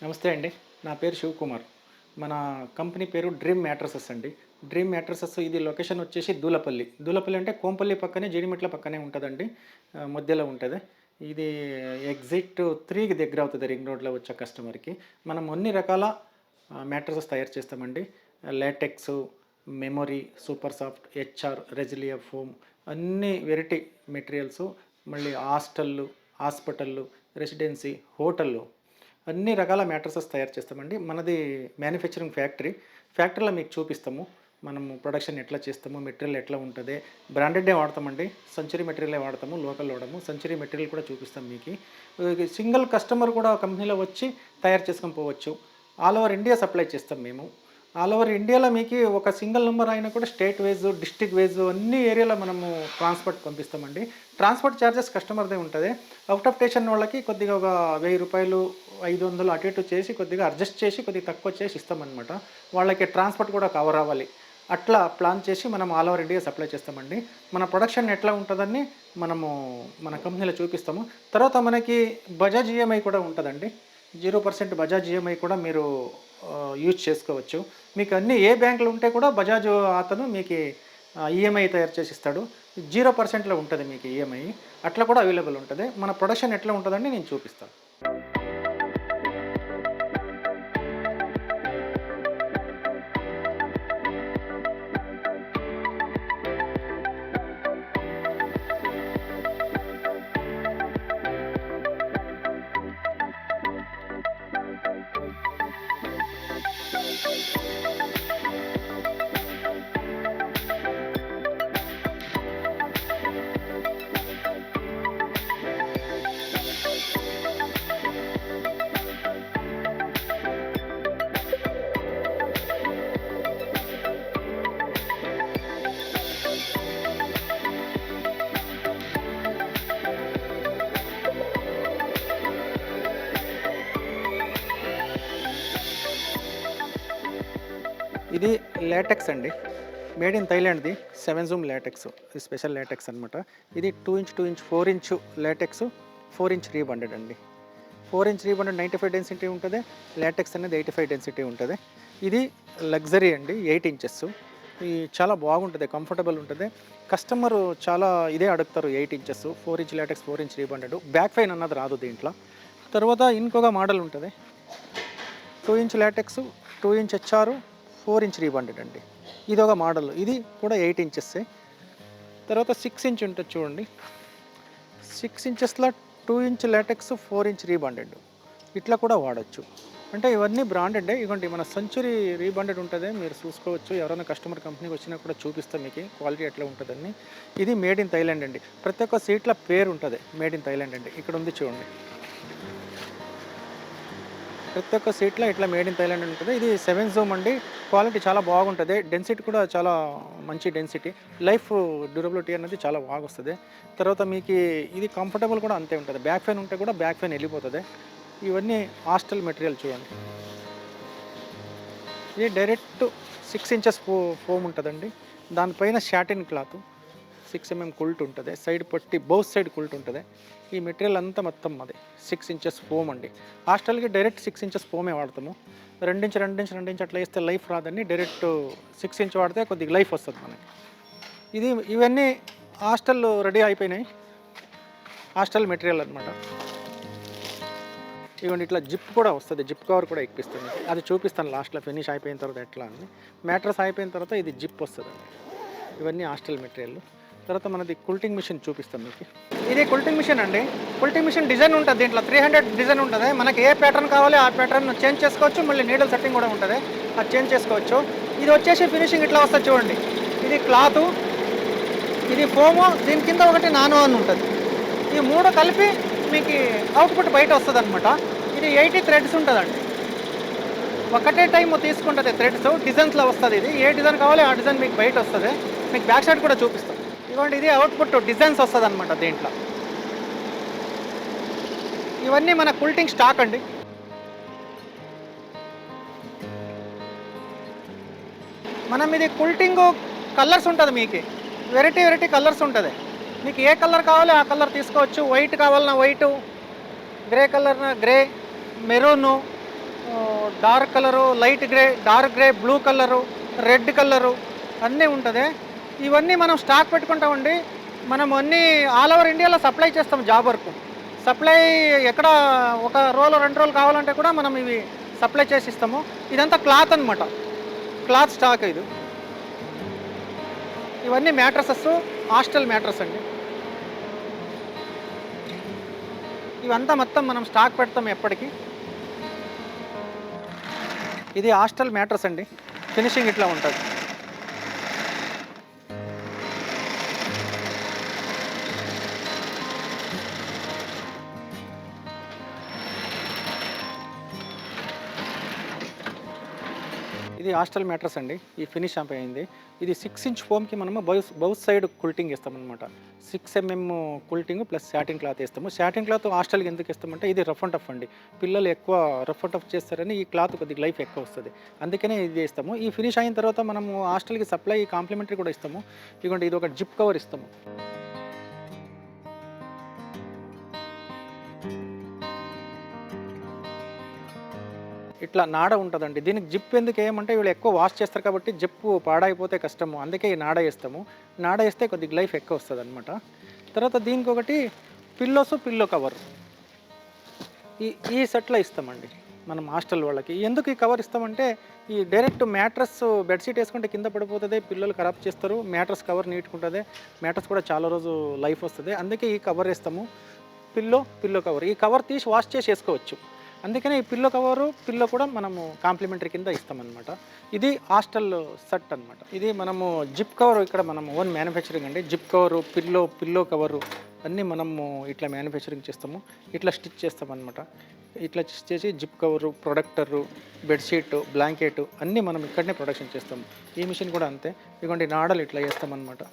నమస్తే అండి. నా పేరు శివకుమార్. మన కంపెనీ పేరు డ్రీమ్ మ్యాట్రసెస్ అండి. డ్రీమ్ మ్యాట్రసెస్ ఇది లొకేషన్ వచ్చేసి దూలపల్లి. దూలపల్లి అంటే కోంపల్లి పక్కనే జీడిమెట్ల పక్కనే ఉంటదండి. మధ్యలో ఉంటది. ఇది ఎగ్జిట్ 3కి దగ్గర అవుతది రింగ్ రోడ్‌లో వచ్చే కస్టమర్‌కి. మనం అన్ని రకాల మ్యాట్రసెస్ తయారు చేస్తామండి. Latex, memory, super soft, HR, రెజిలియా ఫోమ్ అన్ని వెరైటీ మెటీరియల్సు, మళ్ళీ హాస్టల్‌లు, హాస్పిటల్‌లు, రెసిడెన్సీ, హోటల్‌లు అన్ని రకాల మ్యాట్రసెస్ తయారు చేస్తామండి. మనది మ్యానుఫ్యాక్చరింగ్ ఫ్యాక్టరీ. ఫ్యాక్టరీలో మీకు చూపిస్తాము. మనము ప్రొడక్షన్ ఎట్లా చేస్తాము, మెటీరియల్ ఎట్లా ఉంటది. బ్రాండెడే వాడతామండి. సెంచరీ మెటీరియలే వాడతాము. లోకల్ వాడము. సెంచరీ మెటీరియల్ కూడా చూపిస్తాం మీకి. సింగిల్ కస్టమర్ కూడా కంపెనీలో వచ్చి తయారు చేసుకొని పోవచ్చు. ఆల్ ఓవర్ ఇండియా సప్లై చేస్తాం మేము. ఆల్ ఓవర్ ఇండియాలో మీకు ఒక సింగిల్ నంబర్ అయినా కూడా స్టేట్ వైస్, డిస్ట్రిక్ట్ వైస్ అన్ని ఏరియాలో మనము ట్రాన్స్‌పోర్ట్ పంపిస్తామండి. ట్రాన్స్‌పోర్ట్ చార్జెస్ కస్టమర్‌దే ఉంటది. ఔట్ ఆఫ్ స్టేషన్ వాళ్ళకి కొద్దిగా ఒక రూ. 1000, 500 అటు ఇటు చేసి కొద్దిగా అడ్జస్ట్ చేసి కొద్దిగా తక్కువ చేసి ఇస్తామనమాట. వాళ్ళకి ట్రాన్స్‌పోర్ట్ కూడా కవర్ అవ్వాలి. అట్లా ప్లాన్ చేసి మనం ఆల్ ఓవర్ ఇండియా సప్లై చేస్తామండి. మన ప్రొడక్షన్ ఎట్లా ఉంటదని మనము మన కంపెనీలో చూపిస్తాము. తర్వాత మనకి బజాజ్ ఈఎంఐ కూడా ఉంటదండి. 0% బజాజ్ ఈఎంఐ కూడా మీరు యూజ్ చేసుకోవచ్చు. మీకు అన్నీ ఏ బ్యాంకులో ఉంటే కూడా బజాజ్ అతను మీకి ఈఎంఐ తయారు చేసి ఇస్తాడు. 0%లో ఉంటది మీకు ఈఎంఐ. అట్లా కూడా అవైలబుల్ ఉంటది. మన ప్రొడక్షన్ ఎట్లా ఉంటదండి నేను చూపిస్తాను. ఇది లాటెక్స్ అండి. మేడ్ ఇన్ థైలాండ్‌ది 7 జూమ్ లాటెక్స్. ఇది స్పెషల్ లాటెక్స్ అనమాట. ఇది 2 inch, 2 inch, 4 inch latex, 4 inch rebonded అండి. 4 ఇంచ్ రీబాండెడ్ 95 డెన్సిటీ ఉంటది. లాటెక్స్ అనేది 85 డెన్సిటీ ఉంటది. ఇది లగ్జరీ అండి. 8 ఇంచెస్. ఇది చాలా బాగుంటది. కంఫర్టబుల్ ఉంటది. కస్టమరు చాలా ఇదే అడుగుతారు. 8 inches, 4 inch LaTeX, 4 inch rebonded. Back fine అన్నది రాదు దీంట్లో. తర్వాత ఇంకొక మోడల్ ఉంటది. 2 inch LaTeX, 2 inch HR, 4 inch rebonded అండి. ఇదొక మోడల్. ఇది కూడా 8 ఇంచెస్సే. తర్వాత 6 ఇంచ్ ఉంటది చూడండి. 6 ఇంచెస్‌లో 2 ఇంచ్ లాటెక్స్, 4 ఇంచ్ రీబాండెడ్. ఇట్లా కూడా వాడొచ్చు. అంటే ఇవన్నీ బ్రాండెడే. ఇగోండి మన సెంచురీ రీబాండెడ్ ఉంటది. మీరు చూసుకోవచ్చు. ఎవరైనా కస్టమర్ కంపెనీకి వచ్చినా కూడా చూపిస్తా మీకి క్వాలిటీ ఎట్లా ఉంటదని. ఇది మేడ్ ఇన్ థైలాండ్ అండి. ప్రతి ఒక్క సీట్‌లో పేరు ఉంటది. మేడ్ ఇన్ థైలాండ్ అండి. ఇక్కడ ఉంది చూడండి. ప్రతి ఒక్క సీట్లో ఇట్లా మేడ్ ఇన్ థైలాండ్ ఉంటుంది. ఇది 7 జూమ్ అండి. క్వాలిటీ చాలా బాగుంటది. డెన్సిటీ కూడా చాలా మంచి డెన్సిటీ. లైఫ్ డ్యూరబిలిటీ అనేది చాలా బాగొస్తది. తర్వాత మీకి ఇది కంఫర్టబుల్ కూడా అంతే ఉంటది. బ్యాక్ పెయిన్ ఉంటే కూడా బ్యాక్ పెయిన్ వెళ్ళిపోతది. ఇవన్నీ హాస్టల్ మెటీరియల్ చూడండి. ఇది డైరెక్ట్ 6 ఇంచెస్ ఫోమ్ ఉంటదండి. దానిపైన షాటిన్ క్లాత్ 6 కుల్ట్ ఉంటది. సైడ్ పట్టి బోత్ సైడ్ కుల్ట్ ఉంటది. ఈ మెటీరియల్ అంతా మొత్తం మాది. 6 ఇంచెస్ ఫోమ్ అండి. హాస్టల్‌కి డైరెక్ట్ 6 ఇంచెస్ ఫోమే వాడతాము. 2 ఇంచ్, 2 ఇంచ్, 2 ఇంచ్ అట్లా ఏస్తే లైఫ్ రాదండి. డైరెక్ట్ 6 ఇంచ్ వాడితే కొద్దిగా లైఫ్ వస్తది మనకి. ఇవన్నీ హాస్టల్ రెడీ అయిపోయినాయి. హాస్టల్ మెటీరియల్ అనమాట. ఇగోండి ఇట్లా జిప్ కూడా వస్తది. జిప్ కవర్ కూడా ఎక్కిపిస్తాను. అది చూపిస్తాను లాస్ట్‌లో ఫినిష్ అయిపోయిన తర్వాత ఎట్లా అని. మ్యాట్రెస్ అయిపోయిన తర్వాత ఇది జిప్ వస్తదండి. ఇవన్నీ హాస్టల్ మెటీరియల్. తర్వాత మనది కుల్టింగ్ మిషన్ చూపిస్తాం మీకు. ఇది కుల్టింగ్ మిషన్ అండి. కుల్టింగ్ మిషన్ డిజైన్ ఉంటుంది. దీంట్లో 300 డిజైన్ ఉంటుంది. మనకి ఏ ప్యాటర్న్ కావాలో ఆ ప్యాటర్న్ చేంజ్ చేసుకోవచ్చు. మళ్ళీ నీడల్ సెట్టింగ్ కూడా ఉంటుంది. అది చేంజ్ చేసుకోవచ్చు. ఇది వచ్చేసి ఫినిషింగ్ ఇట్లా వస్తుంది చూడండి. ఇది క్లాతు, ఇది ఫోము, దీని కింద ఒకటి నానో అని ఉంటుంది. ఈ మూడు కలిపి మీకు అవుట్పుట్ బయట వస్తుంది అనమాట. ఇది 80 థ్రెడ్స్ ఉంటుందండి. ఒకటే టైం తీసుకుంటుంది థ్రెడ్స్. డిజైన్స్లో వస్తుంది. ఇది ఏ డిజైన్ కావాలి ఆ డిజైన్ మీకు బయట వస్తుంది. మీకు బ్యాక్ సైడ్ కూడా చూపిస్తాం. ఇవ్వండి ఇది అవుట్పుట్ డిజైన్స్ వస్తుంది అనమాట దీంట్లో. ఇవన్నీ మన కుల్టింగ్ స్టాక్ అండి. మనం ఇది కుల్టింగ్ కలర్స్ ఉంటుంది. మీకు వెరైటీ కలర్స్ ఉంటుంది. మీకు ఏ కలర్ కావాలో ఆ కలర్ తీసుకోవచ్చు. వైట్ కావాలన్నా వైటు, గ్రే కలర్న grey, maroon, dark colour, light grey, dark grey, blue colour, red colour అన్నీ ఉంటుంది. ఇవన్నీ మనం స్టాక్ పెట్టుకుంటామండి. మనం అన్నీ ఆల్ ఓవర్ ఇండియాలో సప్లై చేస్తాం జాబ్ వర్క్. సప్లై ఎక్కడ ఒక రోలు 2 రోజులు కావాలంటే కూడా మనం ఇవి సప్లై చేసి ఇస్తాము. ఇదంతా క్లాత్ అనమాట. క్లాత్ స్టాక్ ఇది. ఇవన్నీ మ్యాట్రసెస్, హాస్టల్ మ్యాట్రస్ అండి. ఇవంతా మొత్తం మనం స్టాక్ పెడతాం ఎప్పటికీ. ఇది హాస్టల్ మ్యాట్రస్ అండి. ఫినిషింగ్ ఇట్లా ఉంటుంది. ఇది హాస్టల్ మ్యాట్రస్ అండి. ఈ ఫినిష్ అయిపోయింది. ఇది 6 ఇంచ్ ఫోమ్కి మనము బౌత్ సైడ్ కుల్టింగ్ ఇస్తామన్నమాట. 6 mm quilting plus satin cloth ఇస్తాము. శాటిన్ క్లాత్ హాస్టల్కి ఎందుకు ఇస్తామంటే ఇది రఫ్ అండ్ టఫ్ అండి. పిల్లలు ఎక్కువ రఫ్ అండ్ టఫ్ చేస్తారని ఈ క్లాత్ కొద్దిగా లైఫ్ ఎక్కువ వస్తుంది. అందుకనే ఇది ఇస్తాము. ఈ ఫినిష్ అయిన తర్వాత మనము హాస్టల్కి సప్లై కాంప్లిమెంటరీ కూడా ఇస్తాము. ఇదిగోండి, ఇది ఒక జిప్ కవర్ ఇస్తాము. ఇట్లా నాడ ఉంటుందండి. దీనికి జిప్ ఎందుకు ఏమంటే వీళ్ళు ఎక్కువ వాష్ చేస్తారు కాబట్టి జిప్పు పాడైపోతే కష్టము. అందుకే ఈ నాడ వేస్తాము. నాడ వేస్తే కొద్దిగా లైఫ్ ఎక్కువ వస్తుంది అనమాట. తర్వాత దీనికి ఒకటి పిల్లో కవర్ ఈ ఈ సెట్లో ఇస్తామండి మనం హాస్టల్ వాళ్ళకి. ఎందుకు ఈ కవర్ ఇస్తామంటే ఈ డైరెక్ట్ మ్యాట్రస్ బెడ్షీట్ వేసుకుంటే కింద పడిపోతుంది, పిల్లలు ఖరాబ్ చేస్తారు. మ్యాట్రస్ కవర్ నీట్గా ఉంటుంది, మ్యాట్రస్ కూడా చాలా రోజు లైఫ్ వస్తుంది. అందుకే ఈ కవర్ వేస్తాము. Pillow cover. ఈ కవర్ తీసి వాష్ చేసి వేసుకోవచ్చు. అందుకనే ఈ పిల్లో కూడా మనము కాంప్లిమెంటరీ కింద ఇస్తామన్నమాట. ఇది హాస్టల్ సెట్ అనమాట. ఇది మనము జిప్ కవర్ ఇక్కడ మనం ఓన్ మ్యానుఫ్యాక్చరింగ్ అండి. జిప్ కవరు, పిల్లో కవరు అన్నీ మనము ఇట్లా మ్యానుఫ్యాక్చరింగ్ చేస్తాము. ఇట్లా స్టిచ్ చేస్తామన్నమాట. ఇట్లా స్టిచ్ చేసి జిప్ కవరు, ప్రొడక్టరు, బెడ్షీట్, బ్లాంకెట్ అన్నీ మనం ఇక్కడనే ప్రొడక్షన్ చేస్తాము. ఈ మిషన్ కూడా అంతే. ఇదిగోండి, నాడలు ఇట్లా చేస్తామన్నమాట.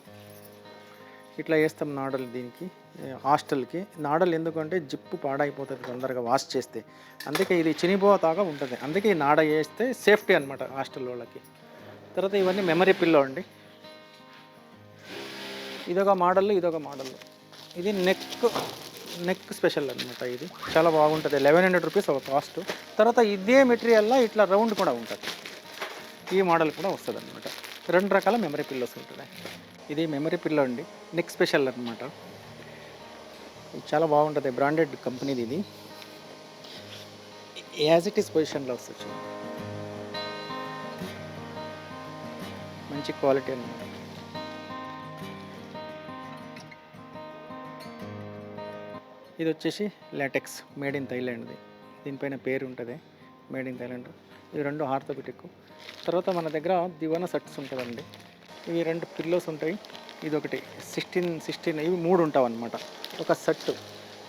ఇట్లా వేస్తాం నాడలు దీనికి, హాస్టల్కి. నాడలు ఎందుకంటే జిప్పు పాడైపోతుంది తొందరగా వాష్ చేస్తే. అందుకే ఇది చినిపోతాగా ఉంటుంది. అందుకే ఈ నాడ వేస్తే సేఫ్టీ అనమాట హాస్టల్ వాళ్ళకి. తర్వాత ఇవన్నీ మెమరీ పిల్లో అండి. ఇదొక మోడల్. ఇది నెక్ స్పెషల్ అనమాట. ఇది చాలా బాగుంటుంది. 1100 రూపీస్ ఒక కాస్ట్. తర్వాత ఇదే మెటీరియల్లో ఇట్లా రౌండ్ కూడా ఉంటుంది. ఈ మోడల్ కూడా వస్తుంది అనమాట. 2 రకాల మెమరీ పిల్లోస్ ఉంటుంది. ఇది మెమరీ పిల్లో అండి, నెక్ స్పెషల్ అనమాట. ఇది చాలా బాగుంటుంది. బ్రాండెడ్ కంపెనీది. ఇది యాజ్ ఇట్ ఈస్ పొజిషన్లో వస్తుంది. మంచి క్వాలిటీ అనమాట. ఇది వచ్చేసి లాటెక్స్, మేడ్ ఇన్ థైలాండ్ది. దీనిపైన పేరు ఉంటుంది, మేడ్ ఇన్ థైలాండ్. ఇవి 2 ఆర్థోపెటిక్. తర్వాత మన దగ్గర దివానా సెట్స్ ఉంటుందండి. ఇవి 2 పిల్లోస్ ఉంటాయి. ఇది ఒకటి 16 ఇవి 3 ఉంటావు అనమాట ఒక సెట్.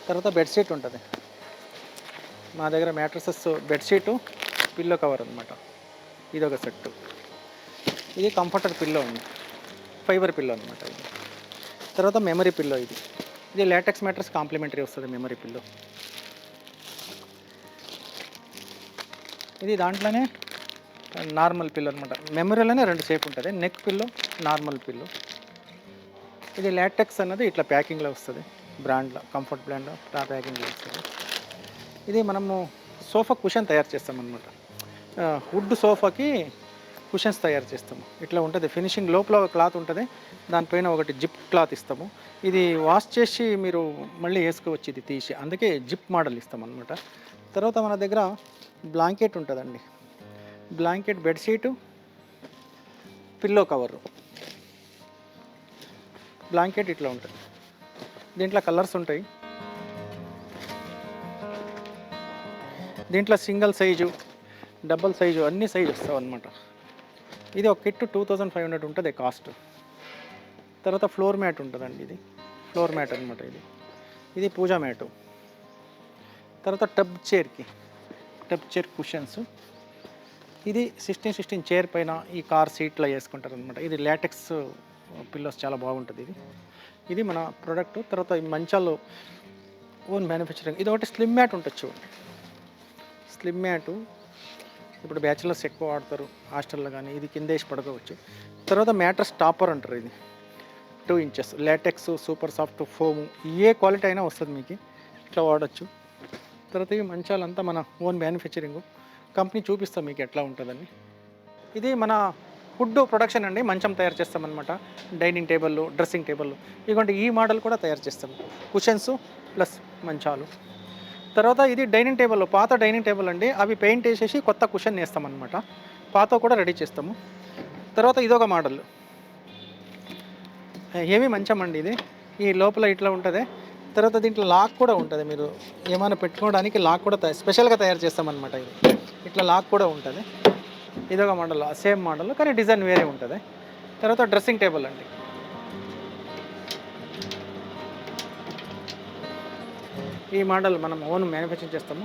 తర్వాత బెడ్షీట్ ఉంటుంది. మా దగ్గర మ్యాట్రసెస్, బెడ్షీటు, పిల్లో కవర్ అనమాట. ఇది ఒక సెట్. ఇది కంఫర్టర్ పిల్లో ఉంది, ఫైబర్ పిల్లో అనమాట ఇది. తర్వాత మెమరీ పిల్లో. ఇది లాటెక్స్ మ్యాట్రస్ కాంప్లిమెంటరీ వస్తుంది మెమరీ పిల్లో. ఇది దాంట్లోనే నార్మల్ పిల్లో అనమాట. మెమరీలోనే 2 షేప్ ఉంటుంది, నెక్ పిల్లో, నార్మల్ పిల్లో. ఇది లాటెక్స్ అన్నది ఇట్లా ప్యాకింగ్లో వస్తుంది, బ్రాండ్లో, కంఫర్ట్ బ్రాండ్లో ప్యాకింగ్లో వస్తుంది. ఇది మనము సోఫా కుషన్ తయారు చేస్తామన్నమాట. వుడ్ సోఫాకి కుషన్స్ తయారు చేస్తాము. ఇట్లా ఉంటుంది ఫినిషింగ్. లోపల ఒక క్లాత్ ఉంటుంది, దానిపైన ఒకటి జిప్ క్లాత్ ఇస్తాము. ఇది వాష్ చేసి మీరు మళ్ళీ వేసుకోవచ్చు ఇది తీసి. అందుకే జిప్ మోడల్ ఇస్తామన్నమాట. తర్వాత మన దగ్గర బ్లాంకెట్ ఉంటుందండి. Blanket, bedsheet, pillow cover. Blanket ఇట్లా ఉంటుంది. దీంట్లో కలర్స్ ఉంటాయి. దీంట్లో సింగిల్ సైజు, డబుల్ సైజు, అన్ని సైజు వస్తావు అనమాట. ఇది ఒక కిట్ 2500 ఉంటుంది కాస్ట్. తర్వాత ఫ్లోర్ మ్యాట్ ఉంటుందండి. ఇది ఫ్లోర్ మ్యాట్ అనమాట. ఇది పూజా మ్యాటు. తర్వాత టబ్ చైర్ కుషన్స్. ఇది 16 చైర్ పైన ఈ కార్ సీట్లో వేసుకుంటారు అనమాట. ఇది లాటెక్స్ పిల్లోస్, చాలా బాగుంటుంది ఇది మన ప్రోడక్ట్. తర్వాత ఈ మంచాలు ఓన్ మ్యానుఫ్యాక్చరింగ్. ఇది ఒకటి స్లిమ్ మ్యాట్ ఉంటుంది చూడండి. స్లిమ్ మ్యాటు ఇప్పుడు బ్యాచిలర్స్ ఎక్కువ వాడతారు హాస్టల్లో కానీ. ఇది కింద వేసి పడుకోవచ్చు. తర్వాత మ్యాట్రస్ టాపర్ అంటారు. ఇది 2 inches latex, super soft, foam, ఏ క్వాలిటీ అయినా వస్తుంది మీకు. ఇట్లా వాడచ్చు. తర్వాత ఈ మంచాలంతా మన ఓన్ మ్యానుఫ్యాక్చరింగ్. కంపెనీ చూపిస్తాం మీకు ఎట్లా ఉంటుందని. ఇది మన ఫుడ్ ప్రొడక్షన్ అండి. మంచం తయారు చేస్తామన్నమాట. డైనింగ్ టేబుల్, డ్రెస్సింగ్ టేబుల్, ఇదిగోండి ఈ మోడల్ కూడా తయారు చేస్తాము. కుషన్స్ ప్లస్ మంచాలు. తర్వాత ఇది డైనింగ్ టేబుల్, పాత డైనింగ్ టేబుల్ అండి. అవి పెయింట్ వేసేసి కొత్త కుషన్ వేస్తామన్నమాట. పాత కూడా రెడీ చేస్తాము. తర్వాత ఇదొక మోడల్, హెవీ మంచం అండి ఇది. ఈ లోపల ఇట్లా ఉంటుంది. తర్వాత దీంట్లో లాక్ కూడా ఉంటుంది. మీరు ఏమైనా పెట్టుకోవడానికి లాక్ కూడా స్పెషల్గా తయారు చేస్తామన్నమాట. ఇది ఇట్లా లాక్ కూడా ఉంటుంది. ఇదొక మోడల్, సేమ్ మోడల్ కానీ డిజైన్ వేరే ఉంటుంది. తర్వాత డ్రెస్సింగ్ టేబుల్ అండి. ఈ మోడల్ మనం ఓన్ మ్యానుఫ్యాక్చరింగ్ చేస్తాము.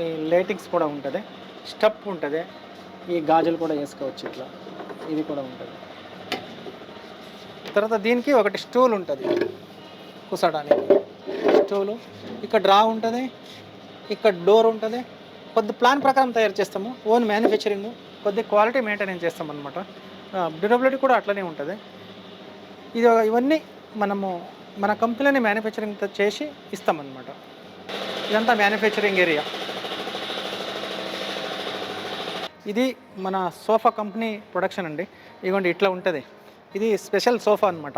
ఈ లైటింగ్స్ కూడా ఉంటుంది, స్టెప్ ఉంటుంది, ఈ గాజులు కూడా వేసుకోవచ్చు ఇట్లా. ఇది కూడా ఉంటుంది. తర్వాత దీనికి ఒకటి స్టూల్ ఉంటుంది కూర్చోడానికి. స్టూలు ఇక్కడ డ్రా ఉంటుంది, ఇక్కడ డోర్ ఉంటుంది. కొద్ది ప్లాన్ ప్రకారం తయారు చేస్తాము. ఓన్ మ్యానుఫ్యాక్చరింగ్, కొద్ది క్వాలిటీ మెయింటెనెన్స్ చేస్తాం అనమాట. డ్యూరబిలిటీ కూడా అట్లనే ఉంటుంది. ఇవన్నీ మనము మన కంపెనీని మ్యానుఫ్యాక్చరింగ్ చేసి ఇస్తామన్నమాట. ఇదంతా మ్యానుఫ్యాక్చరింగ్ ఏరియా. ఇది మన సోఫా కంపెనీ ప్రొడక్షన్ అండి. ఇదిగోండి ఇట్లా ఉంటుంది. ఇది స్పెషల్ సోఫా అనమాట.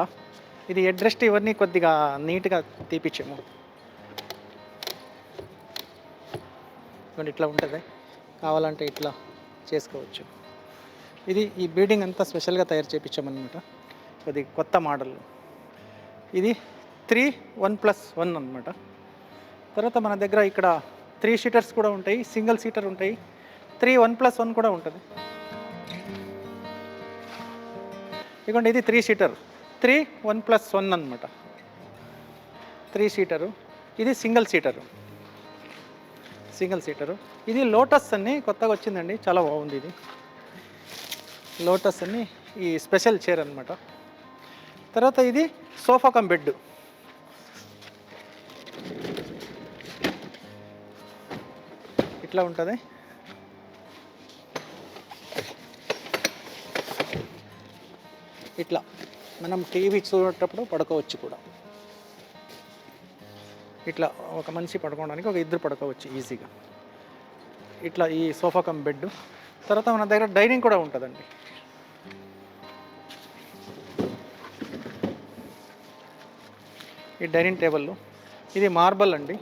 ఇది హెడ్ ఇవన్నీ కొద్దిగా నీట్గా తీపిచ్చాము. ఇదిగోండి ఇట్లా ఉంటుంది. కావాలంటే ఇట్లా చేసుకోవచ్చు. ఇది ఈ బీడింగ్ అంతా స్పెషల్గా తయారు చేయించామన్నమాట. అది కొత్త మోడల్. ఇది 3 1+1 అనమాట. తర్వాత మన దగ్గర ఇక్కడ 3 సీటర్స్ కూడా ఉంటాయి, సింగిల్ సీటర్ ఉంటాయి. 3 1+1 కూడా ఉంటుంది. ఇదిగోండి ఇది 3 సీటర్, 3 1+1 అనమాట. 3 సీటరు. ఇది సింగిల్ సీటరు. ఇది లోటస్ అని కొత్తగా వచ్చిందండి, చాలా బాగుంది. ఇది లోటస్ అని ఈ స్పెషల్ చైర్ అనమాట. తర్వాత ఇది సోఫా కమ్ బెడ్. ఇట్లా ఉంటుంది. ఇట్లా మనం టీవీ చూడేటప్పుడు పడుకోవచ్చు కూడా. ఇట్లా ఒక మనిషి పడుకోవడానికి ఒక ఇద్దరు పడుకోవచ్చు ఈజీగా. ఇట్లా ఈ సోఫా కమ్ బెడ్. తర్వాత మన దగ్గర డైనింగ్ కూడా ఉంటుందండి. ఈ డైనింగ్ టేబుల్ ఇది మార్బల్ అండి,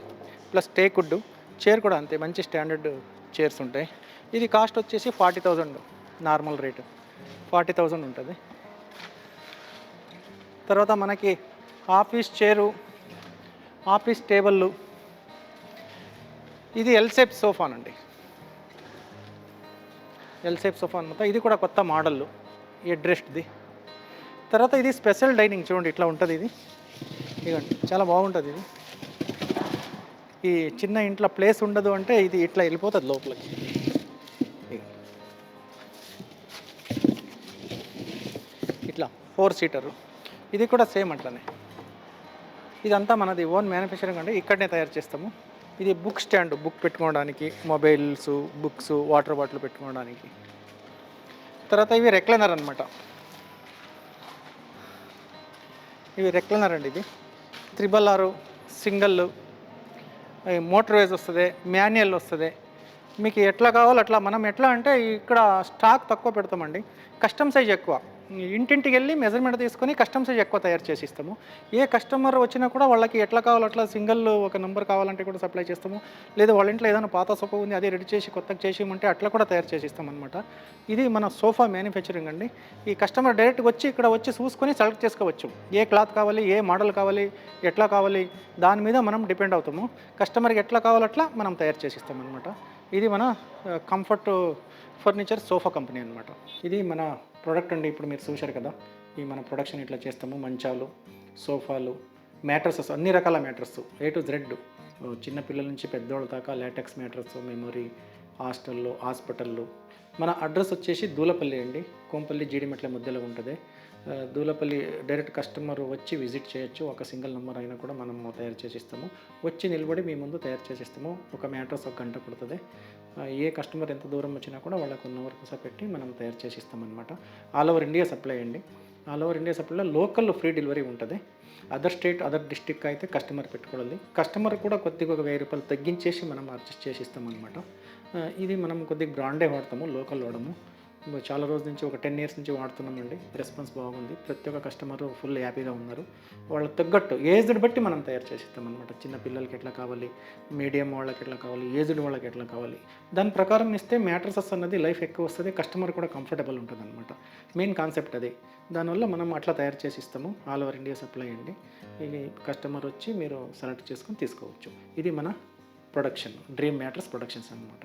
ప్లస్ టేకుడ్. చైర్ కూడా అంతే, మంచి స్టాండర్డ్ చైర్స్ ఉంటాయి. ఇది కాస్ట్ వచ్చేసి 40,000, నార్మల్ రేటు 40,000 ఉంటుంది. తర్వాత మనకి ఆఫీస్ చైరు, ఆఫీస్ టేబుల్. ఇది ఎల్ షేప్ సోఫానండి. ఎల్ షేప్ సోఫా అనమాట. ఇది కూడా కొత్త మోడల్, హెడ్ రెస్ట్ది. తర్వాత ఇది స్పెషల్ డైనింగ్. చూడండి ఇట్లా ఉంటుంది. ఇది ఇదిగోండి చాలా బాగుంటుంది. ఇది ఈ చిన్న ఇంట్లో ప్లేస్ ఉండదు అంటే ఇది ఇట్లా వెళ్ళిపోతుంది లోపలికి. ఇట్లా 4 సీటరు. ఇది కూడా సేమ్ అట్లనే. ఇదంతా మనది ఓన్ మ్యానుఫ్యాక్చరింగ్ అండి, ఇక్కడనే తయారు చేస్తాము. ఇది బుక్ స్టాండ్, బుక్ పెట్టుకోవడానికి, మొబైల్స్, బుక్స్, వాటర్ బాటిల్ పెట్టుకోవడానికి. తర్వాత ఇవి రెక్లైనర్ అనమాట. ఇవి రెక్లైనర్ అండి. ఇది 3R, సింగిల్, మోటార్ వేజ్ వస్తుంది, మాన్యువల్ వస్తుంది. మీకు ఎట్లా కావాలో అట్లా. మనం ఎట్లా అంటే ఇక్కడ స్టాక్ తక్కువ పెడతామండి, కస్టమ్ సైజ్ ఎక్కువ. ఇంటింటికి వెళ్ళి మెజర్మెంట్ తీసుకొని కస్టమ్ సైజ్ ఎక్కువ తయారు చేసి ఇస్తాము. ఏ కస్టమర్ వచ్చినా కూడా వాళ్ళకి ఎట్లా కావాలో అట్లా సింగిల్ ఒక నెంబర్ కావాలంటే కూడా సప్లై చేస్తాము. లేదా వాళ్ళ ఇంట్లో ఏదైనా పాత సోఫా ఉంది అదే రెడీ చేసి కొత్తగా చేసేయమంటే అట్లా కూడా తయారు చేసి ఇస్తామన్నమాట. ఇది మన సోఫా మ్యానుఫ్యాక్చరింగ్ అండి. ఈ కస్టమర్ డైరెక్ట్గా వచ్చి ఇక్కడ వచ్చి చూసుకొని సెలెక్ట్ చేసుకోవచ్చు. ఏ క్లాత్ కావాలి, ఏ మోడల్ కావాలి, ఎట్లా కావాలి, దాని మీద మనం డిపెండ్ అవుతాము. కస్టమర్కి ఎట్లా కావాలో అట్లా మనం తయారు చేసి ఇస్తామన్నమాట. ఇది మన కంఫర్ట్ ఫర్నిచర్ సోఫా కంపెనీ అనమాట. ఇది మన ప్రోడక్ట్ అండి. ఇప్పుడు మీరు చూశారు కదా, ఈ మన ప్రొడక్షన్ ఇట్లా చేస్తాము. మంచాలు, సోఫాలు, మ్యాట్రసెస్, అన్ని రకాల మ్యాట్రస్ A to Z, చిన్నపిల్లల నుంచి పెద్దోళ్ళ దాకా లాటెక్స్ మ్యాట్రస్, మెమరీ, హాస్టల్లో, హాస్పిటల్లో. మన అడ్రస్ వచ్చేసి దూలపల్లి అండి, కోంపల్లి జీడిమెట్ల మధ్యలో ఉంటుంది. దూలపల్లి డైరెక్ట్ కస్టమర్ వచ్చి విజిట్ చేయొచ్చు. ఒక సింగిల్ నెంబర్ అయినా కూడా మనం తయారు చేసిస్తాము. వచ్చి నిలబడి మీ ముందు తయారు చేసిస్తాము. ఒక మ్యాట్రస్ 1 గంట పడుతుంది. ఏ కస్టమర్ ఎంత దూరం వచ్చినా కూడా వాళ్ళకు 1 అవర్ కోసం పెట్టి మనం తయారు చేసి ఇస్తామన్నమాట. ఆల్ ఓవర్ ఇండియా సప్లై అండి. ఆల్ ఓవర్ ఇండియా సప్లైలో లోకల్ ఫ్రీ డెలివరీ ఉంటుంది. అదర్ స్టేట్, అదర్ డిస్టిక్ అయితే కస్టమర్ పెట్టుకోవాలి. కస్టమర్ కూడా కొద్దిగా ఒక 1000 రూపాయలు తగ్గించేసి మనం అడ్జస్ట్ చేసి ఇస్తామన్నమాట. ఇది మనం కొద్దిగా బ్రాండే వాడతాము, లోకల్ వాడము. చాలా రోజుల నుంచి ఒక 10 ఇయర్స్ నుంచి వాడుతున్నామండి. రెస్పాన్స్ బాగుంది. ప్రతి ఒక్క కస్టమరు ఫుల్ హ్యాపీగా ఉన్నారు. వాళ్ళకి తగ్గట్టు ఏజ్‌ని బట్టి మనం తయారు చేసి ఇస్తామనమాట. చిన్న పిల్లలకి ఎట్లా కావాలి, మీడియం వాళ్ళకి ఎట్లా కావాలి, ఏజ్డ్ వాళ్ళకి ఎట్లా కావాలి, దాని ప్రకారం ఇస్తే మ్యాట్రెసెస్ అన్నది లైఫ్ ఎక్కువ వస్తది. కస్టమర్ కూడా కంఫర్టబుల్ ఉంటదనమాట. మెయిన్ కాన్సెప్ట్ అదే. దానివల్ల మనం అట్లా తయారు చేసి ఇస్తాము. ఆల్ ఓవర్ ఇండియా సప్లై అండి. ఇది కస్టమర్ వచ్చి మీరు సెలెక్ట్ చేసుకొని తీసుకోవచ్చు. ఇది మన ప్రొడక్షన్, డ్రీమ్ మ్యాట్రెస్ ప్రొడక్షన్స్ అనమాట.